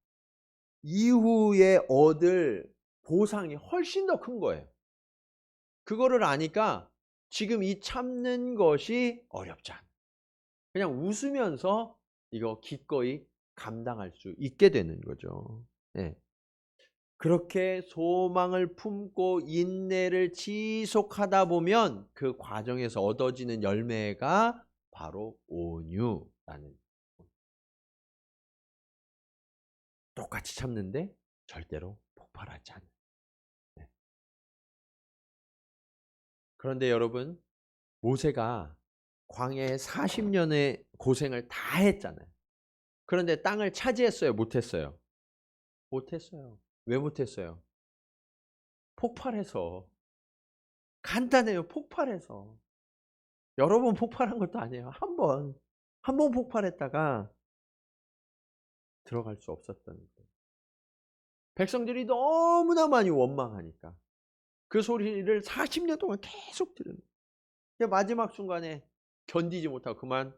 이후에 얻을 보상이 훨씬 더 큰 거예요. 그거를 아니까 지금 이 참는 것이 어렵지 않아. 그냥 웃으면서 이거 기꺼이 감당할 수 있게 되는 거죠. 네. 그렇게 소망을 품고 인내를 지속하다 보면 그 과정에서 얻어지는 열매가 바로 온유라는. 똑같이 참는데 절대로 폭발하지 않는. 네. 그런데 여러분, 모세가 광야에 40년의 고생을 다 했잖아요. 그런데 땅을 차지했어요? 못했어요? 못했어요. 왜 못했어요? 폭발해서. 간단해요. 폭발해서. 여러 번 폭발한 것도 아니에요. 한 번 폭발했다가 들어갈 수 없었다는 거예요. 백성들이 너무나 많이 원망하니까 그 소리를 40년 동안 계속 들은 거예요. 마지막 순간에 견디지 못하고 그만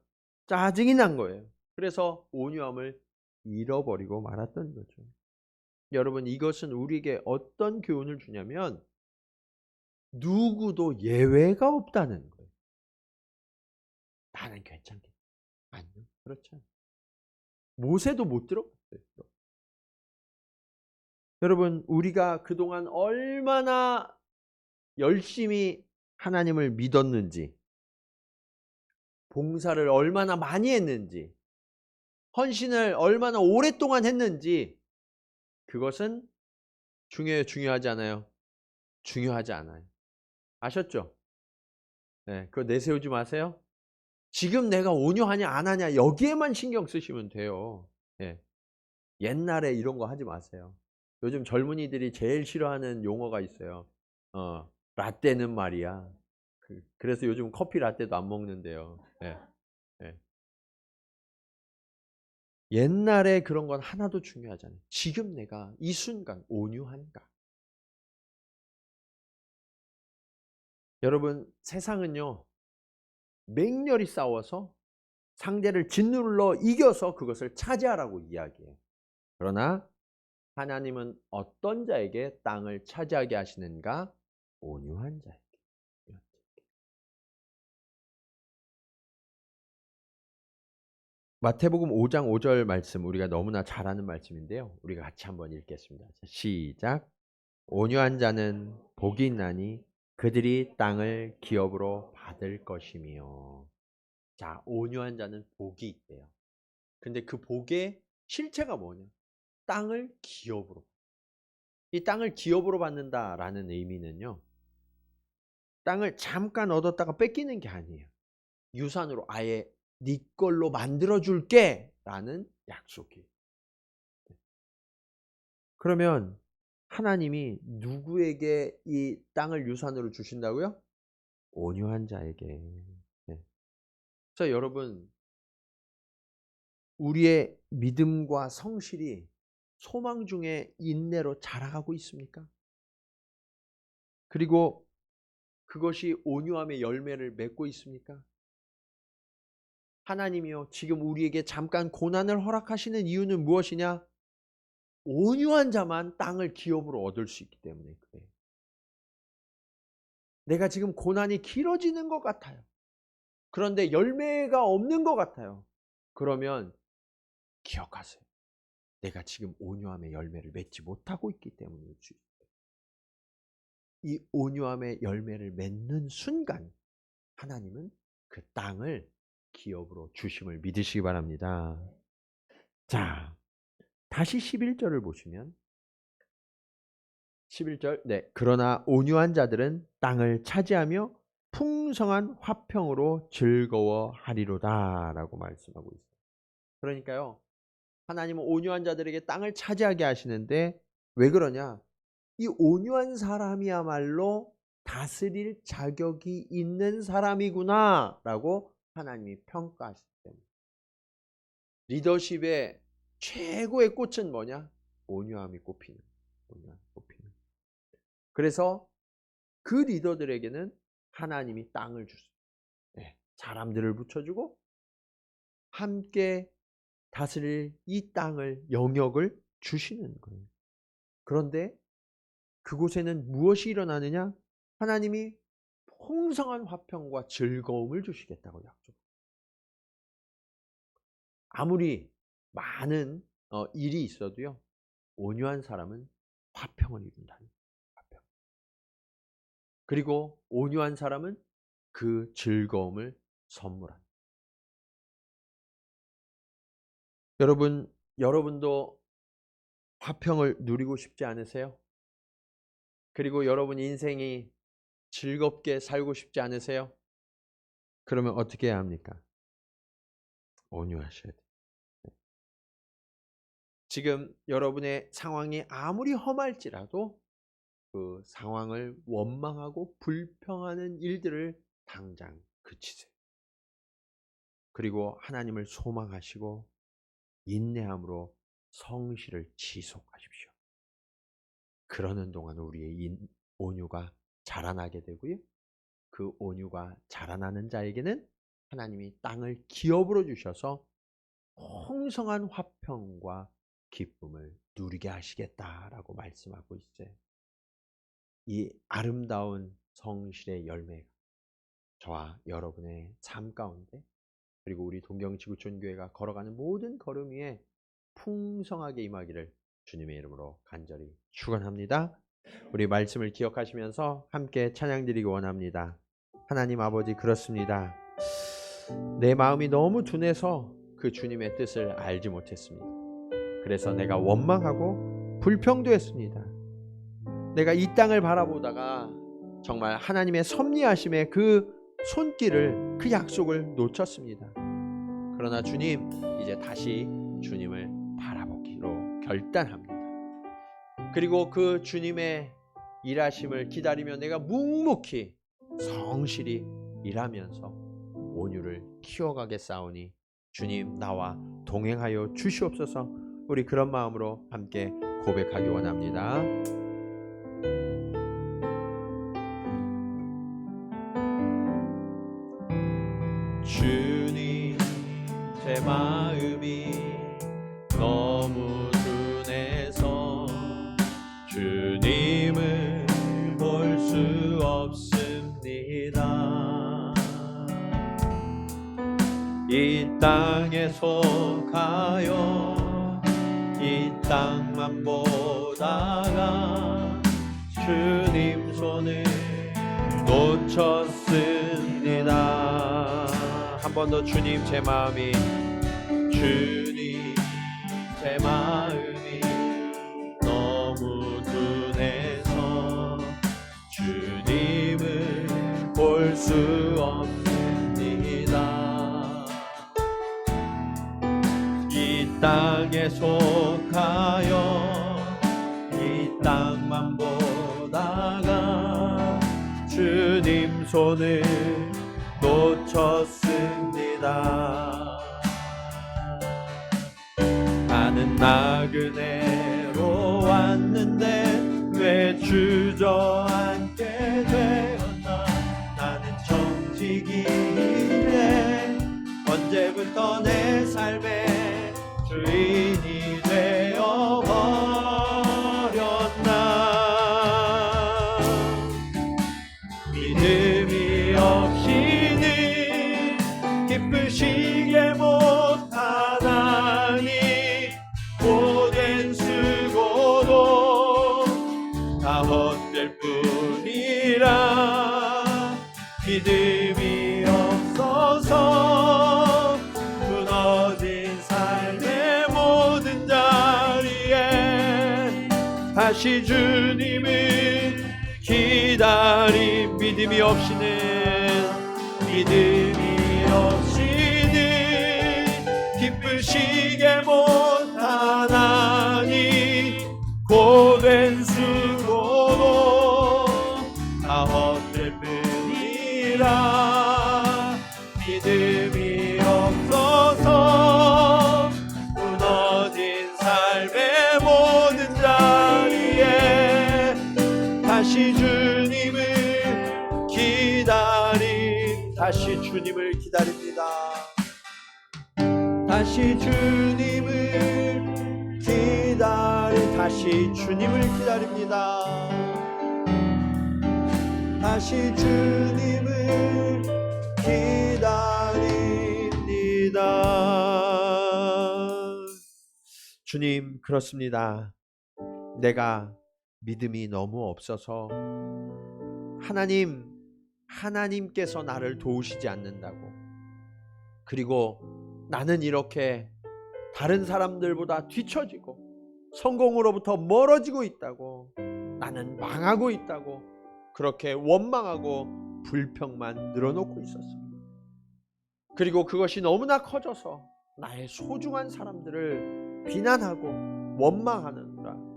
짜증이 난 거예요. 그래서 온유함을 잃어버리고 말았던 거죠. 여러분, 이것은 우리에게 어떤 교훈을 주냐면 누구도 예외가 없다는 거예요. 나는 괜찮겠다. 아니요, 그렇지 않아요. 모세도 못 들어갔어요. 여러분, 우리가 그동안 얼마나 열심히 하나님을 믿었는지, 봉사를 얼마나 많이 했는지, 헌신을 얼마나 오랫동안 했는지, 그것은 중요해요, 중요하지 않아요? 중요하지 않아요. 아셨죠? 네, 그거 내세우지 마세요. 지금 내가 온유하냐 안 하냐 여기에만 신경 쓰시면 돼요. 네. 옛날에 이런 거 하지 마세요. 요즘 젊은이들이 제일 싫어하는 용어가 있어요. 라떼는 말이야. 그래서 요즘 커피 라떼도 안 먹는데요. 네. 네. 옛날에 그런 건 하나도 중요하지 않아요. 지금 내가 이 순간 온유한가? 여러분, 세상은요, 맹렬히 싸워서 상대를 짓눌러 이겨서 그것을 차지하라고 이야기해요. 그러나 하나님은 어떤 자에게 땅을 차지하게 하시는가? 온유한 자에게. 마태복음 5장 5절 말씀, 우리가 너무나 잘 아는 말씀인데요. 우리가 같이 한번 읽겠습니다. 시작. 온유한 자는 복이 있나니 그들이 땅을 기업으로 받을 것이며. 자, 온유한 자는 복이 있대요. 근데 그 복의 실체가 뭐냐? 땅을 기업으로. 이 땅을 기업으로 받는다라는 의미는요, 땅을 잠깐 얻었다가 뺏기는 게 아니에요. 유산으로 아예 네 걸로 만들어줄게 라는 약속이에요. 그러면 하나님이 누구에게 이 땅을 유산으로 주신다고요? 온유한 자에게. 네. 그래서 여러분, 우리의 믿음과 성실이 소망 중에 인내로 자라가고 있습니까? 그리고 그것이 온유함의 열매를 맺고 있습니까? 하나님이요, 지금 우리에게 잠깐 고난을 허락하시는 이유는 무엇이냐? 온유한 자만 땅을 기업으로 얻을 수 있기 때문에 그래요. 내가 지금 고난이 길어지는 것 같아요. 그런데 열매가 없는 것 같아요. 그러면 기억하세요. 내가 지금 온유함의 열매를 맺지 못하고 있기 때문일 수 있어요. 이 온유함의 열매를 맺는 순간 하나님은 그 땅을 기업으로 주심을 믿으시기 바랍니다. 자, 다시 11절을 보시면 11절, 네, 그러나 온유한 자들은 땅을 차지하며 풍성한 화평으로 즐거워하리로다 라고 말씀하고 있어요. 그러니까요, 하나님은 온유한 자들에게 땅을 차지하게 하시는데 왜 그러냐? 이 온유한 사람이야말로 다스릴 자격이 있는 사람이구나 라고 하나님이 평가하시기 때문에. 리더십의 최고의 꽃은 뭐냐? 온유함이 꼽히는. 그래서 그 리더들에게는 하나님이 땅을 주세요. 사람들을 붙여주고 함께 다스릴 이 땅을, 영역을 주시는 거예요. 그런데 그곳에는 무엇이 일어나느냐? 하나님이 풍성한 화평과 즐거움을 주시겠다고 약속. 아무리 많은 일이 있어도요, 온유한 사람은 화평을 이룬다는 화평. 그리고 온유한 사람은 그 즐거움을 선물한다. 여러분도 화평을 누리고 싶지 않으세요? 그리고 여러분 인생이 즐겁게 살고 싶지 않으세요? 그러면 어떻게 해야 합니까? 온유하셔야 돼요. 지금 여러분의 상황이 아무리 험할지라도 그 상황을 원망하고 불평하는 일들을 당장 그치세요. 그리고 하나님을 소망하시고 인내함으로 성실을 지속하십시오. 그러는 동안 우리의 온유가 자라나게 되고요. 그 온유가 자라나는 자에게는 하나님이 땅을 기업으로 주셔서 풍성한 화평과 기쁨을 누리게 하시겠다라고 말씀하고 있어요. 이 아름다운 성실의 열매가 저와 여러분의 삶 가운데, 그리고 우리 동경지구촌교회가 걸어가는 모든 걸음 위에 풍성하게 임하기를 주님의 이름으로 간절히 축원합니다. 우리 말씀을 기억하시면서 함께 찬양드리기 원합니다. 하나님 아버지, 그렇습니다. 내 마음이 너무 둔해서 그 주님의 뜻을 알지 못했습니다. 그래서 내가 원망하고 불평도 했습니다. 내가 이 땅을 바라보다가 정말 하나님의 섭리하심의 그 손길을, 그 약속을 놓쳤습니다. 그러나 주님, 이제 다시 주님을 바라보기로 결단합니다. 그리고 그 주님의 일하심을 기다리며 내가 묵묵히 성실히 일하면서 온유를 키워가겠사오니 주님, 나와 동행하여 주시옵소서. 우리 그런 마음으로 함께 고백하기 원합니다. 주님, 제 마음이 너무 둔해서 주님을 볼 수 없습니다. 이 땅에 속하여 이 땅만 보다가 주님 손을 놓쳤습니다. 한 번 더. 주님, 제 마음이, 주님, 제 마음이 너무 둔해서 주님을 볼 수 없습니다. 이 땅에 속하여 이 땅만 보다가 주님 손을 놓쳤습니다. 나는 나그네로 왔는데 왜 주저앉게 되었나. 나는 정직인데 언제부터 내 삶의 주인이 되어버렸나. 믿음이 없이는 기쁘시게 못하나니 고된 수고도 다 헛될 뿐이라. 믿음이 없어서 무너진 삶의 모든 자리에 다시 주님을 기다림. 믿음이 없이는 기쁘시게 못하나니 고된 수고도 다 다시 주님을 다시 주님을 기다립니다. 다시 주님을 다시 주님을 기다립니다. 다시 주님을 기다립니다. 주님, 그렇습니다. 내가 믿음이 너무 없어서 하나님께서 나를 도우시지 않는다고, 그리고 나는 이렇게 다른 사람들보다 뒤처지고 성공으로부터 멀어지고 있다고, 나는 망하고 있다고 그렇게 원망하고 불평만 늘어놓고 있었습니다. 그리고 그것이 너무나 커져서 나의 소중한 사람들을 비난하고 원망하느라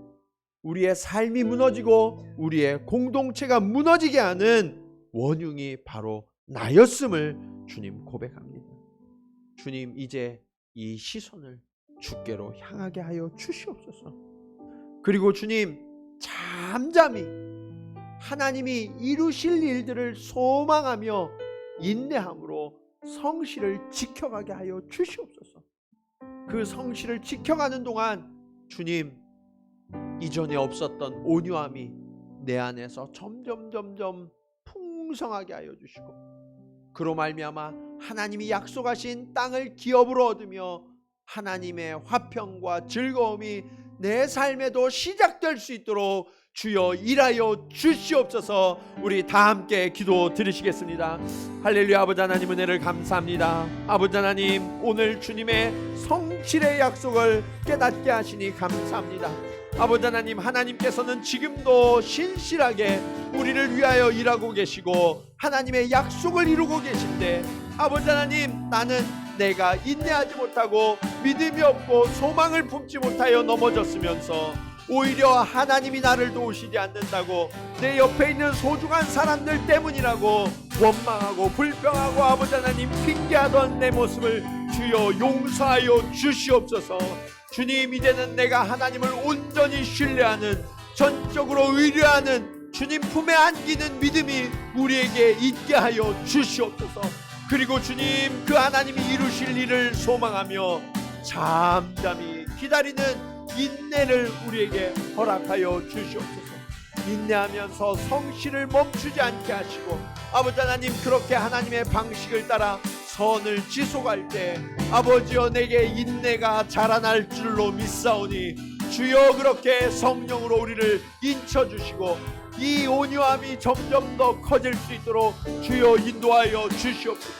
우리의 삶이 무너지고 우리의 공동체가 무너지게 하는 원흉이 바로 나였음을 주님 고백합니다. 주님, 이제 이 시선을 주께로 향하게 하여 주시옵소서. 그리고 주님, 잠잠히 하나님이 이루실 일들을 소망하며 인내함으로 성실을 지켜가게 하여 주시옵소서. 그 성실을 지켜가는 동안 주님, 이전에 없었던 온유함이 내 안에서 점점 풍성하게 하여 주시고, 그로 말미암아 하나님이 약속하신 땅을 기업으로 얻으며 하나님의 화평과 즐거움이 내 삶에도 시작될 수 있도록 주여 일하여 주시옵소서. 우리 다 함께 기도 드리시겠습니다. 할렐루야. 아버지 하나님, 은혜를 감사합니다. 아버지 하나님, 오늘 주님의 성실의 약속을 깨닫게 하시니 감사합니다. 아버지 하나님, 하나님께서는 지금도 신실하게 우리를 위하여 일하고 계시고 하나님의 약속을 이루고 계신데, 아버지 하나님, 나는 내가 인내하지 못하고 믿음이 없고 소망을 품지 못하여 넘어졌으면서 오히려 하나님이 나를 도우시지 않는다고, 내 옆에 있는 소중한 사람들 때문이라고 원망하고 불평하고 아버지 하나님 핑계하던 내 모습을 주여 용서하여 주시옵소서. 주님, 이제는 내가 하나님을 온전히 신뢰하는, 전적으로 의뢰하는, 주님 품에 안기는 믿음이 우리에게 있게 하여 주시옵소서. 그리고 주님, 그 하나님이 이루실 일을 소망하며 잠잠히 기다리는 인내를 우리에게 허락하여 주시옵소서. 인내하면서 성실을 멈추지 않게 하시고, 아버지 하나님, 그렇게 하나님의 방식을 따라 선을 지속할 때 아버지여, 내게 인내가 자라날 줄로 믿사오니 주여, 그렇게 성령으로 우리를 인쳐주시고 이 온유함이 점점 더 커질 수 있도록 주여 인도하여 주시옵소서.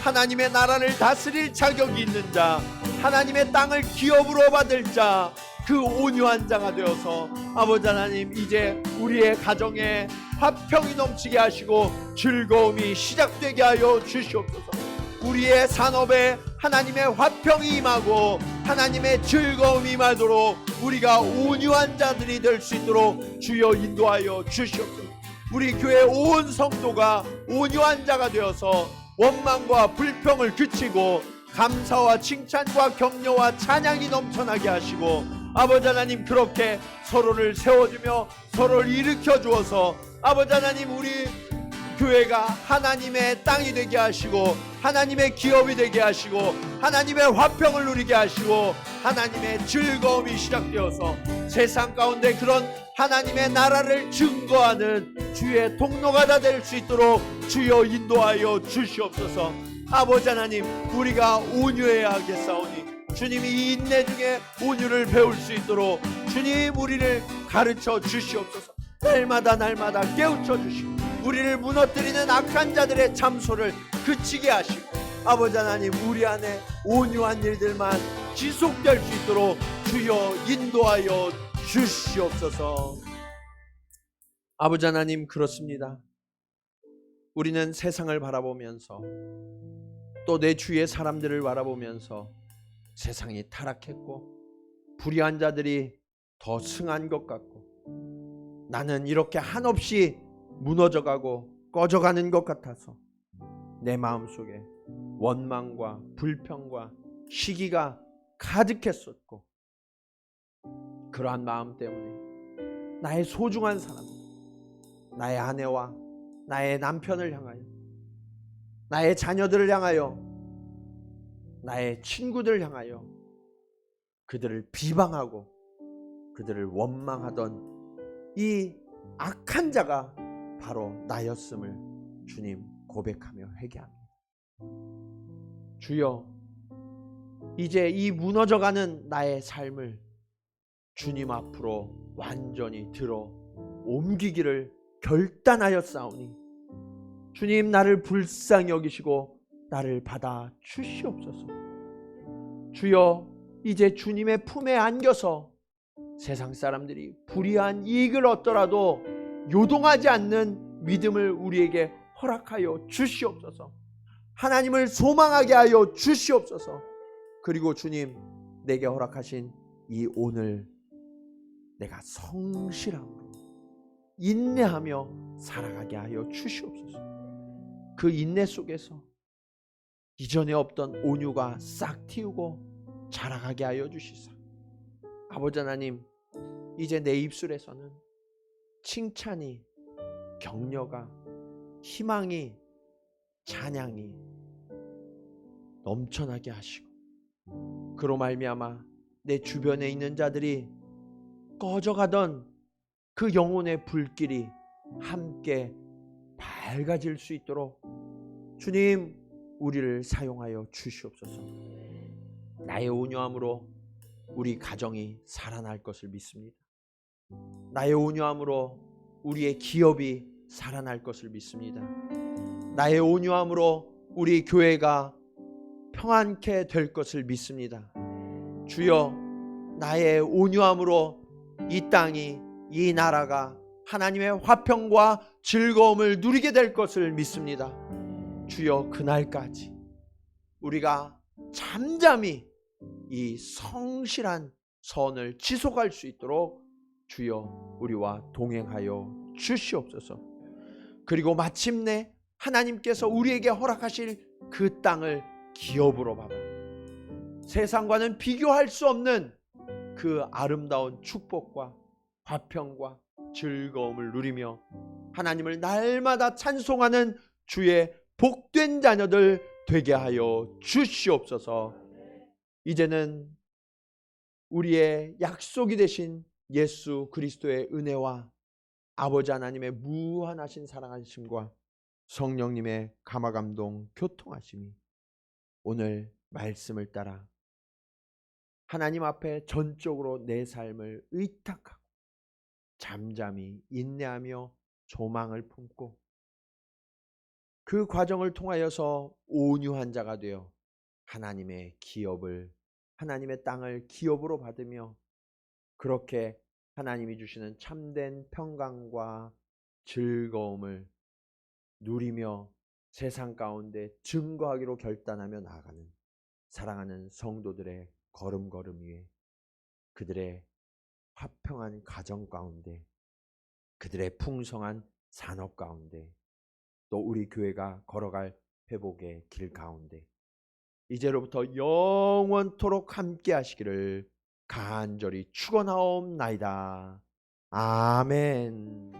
하나님의 나라를 다스릴 자격이 있는 자, 하나님의 땅을 기업으로 받을 자, 그 온유한 자가 되어서 아버지 하나님, 이제 우리의 가정에 화평이 넘치게 하시고 즐거움이 시작되게 하여 주시옵소서. 우리의 산업에 하나님의 화평이 임하고 하나님의 즐거움이 임하도록 우리가 온유한 자들이 될 수 있도록 주여 인도하여 주시옵소서. 우리 교회 온 성도가 온유한 자가 되어서 원망과 불평을 그치고 감사와 칭찬과 격려와 찬양이 넘쳐나게 하시고, 아버지 하나님, 그렇게 서로를 세워주며 서로를 일으켜 주어서 아버지 하나님, 우리 교회가 하나님의 땅이 되게 하시고 하나님의 기업이 되게 하시고 하나님의 화평을 누리게 하시고 하나님의 즐거움이 시작되어서 세상 가운데 그런 하나님의 나라를 증거하는 주의 통로가 다 될 수 있도록 주여 인도하여 주시옵소서. 아버지 하나님, 우리가 온유해야겠사오니 주님이 이 인내 중에 온유를 배울 수 있도록 주님 우리를 가르쳐 주시옵소서. 날마다 깨우쳐 주시고 우리를 무너뜨리는 악한 자들의 참소를 그치게 하시고, 아버지 하나님, 우리 안에 온유한 일들만 지속될 수 있도록 주여 인도하여 주시옵소서. 아버지 하나님, 그렇습니다. 우리는 세상을 바라보면서 또 내 주위의 사람들을 바라보면서 세상이 타락했고 불의한 자들이 더 승한 것 같고 나는 이렇게 한없이 무너져가고 꺼져가는 것 같아서 내 마음속에 원망과 불평과 시기가 가득했었고, 그러한 마음 때문에 나의 소중한 사람, 나의 아내와 나의 남편을 향하여, 나의 자녀들을 향하여, 나의 친구들을 향하여 그들을 비방하고 그들을 원망하던 이 악한 자가 바로 나였음을 주님 고백하며 회개합니다. 주여, 이제 이 무너져가는 나의 삶을 주님 앞으로 완전히 들어 옮기기를 결단하였사오니 주님, 나를 불쌍히 여기시고 나를 받아 주시옵소서. 주여, 이제 주님의 품에 안겨서 세상 사람들이 불의한 이익을 얻더라도 요동하지 않는 믿음을 우리에게 허락하여 주시옵소서. 하나님을 소망하게 하여 주시옵소서. 그리고 주님, 내게 허락하신 이 오늘 내가 성실함으로 인내하며 살아가게 하여 주시옵소서. 그 인내 속에서 이전에 없던 온유가 싹 틔우고 자라가게 하여 주시사. 아버지 하나님, 이제 내 입술에서는 칭찬이, 격려가, 희망이, 찬양이 넘쳐나게 하시고, 그로 말미암아 내 주변에 있는 자들이 꺼져가던 그 영혼의 불길이 함께 밝아질 수 있도록 주님, 우리를 사용하여 주시옵소서. 나의 온유함으로 우리 가정이 살아날 것을 믿습니다. 나의 온유함으로 우리의 기업이 살아날 것을 믿습니다. 나의 온유함으로 우리 교회가 평안케 될 것을 믿습니다. 주여, 나의 온유함으로 이 땅이, 이 나라가 하나님의 화평과 즐거움을 누리게 될 것을 믿습니다. 주여, 그날까지 우리가 잠잠히 이 성실한 선을 지속할 수 있도록 주여 우리와 동행하여 주시옵소서. 그리고 마침내 하나님께서 우리에게 허락하실 그 땅을 기업으로 받아 세상과는 비교할 수 없는 그 아름다운 축복과 화평과 즐거움을 누리며 하나님을 날마다 찬송하는 주의 복된 자녀들 되게 하여 주시옵소서. 이제는 우리의 약속이 되신 예수 그리스도의 은혜와 아버지 하나님의 무한하신 사랑하심과 성령님의 감화감동 교통하심이 오늘 말씀을 따라 하나님 앞에 전적으로 내 삶을 의탁하고 잠잠히 인내하며 소망을 품고 그 과정을 통하여서 온유한 자가 되어 하나님의 기업을, 하나님의 땅을 기업으로 받으며 그렇게 하나님이 주시는 참된 평강과 즐거움을 누리며 세상 가운데 증거하기로 결단하며 나아가는 사랑하는 성도들의 걸음걸음 위에 그들의 화평한 가정 가운데 그들의 풍성한 산업 가운데 또 우리 교회가 걸어갈 회복의 길 가운데 이제로부터 영원토록 함께 하시기를 간절히 축원하옵나이다. 아멘.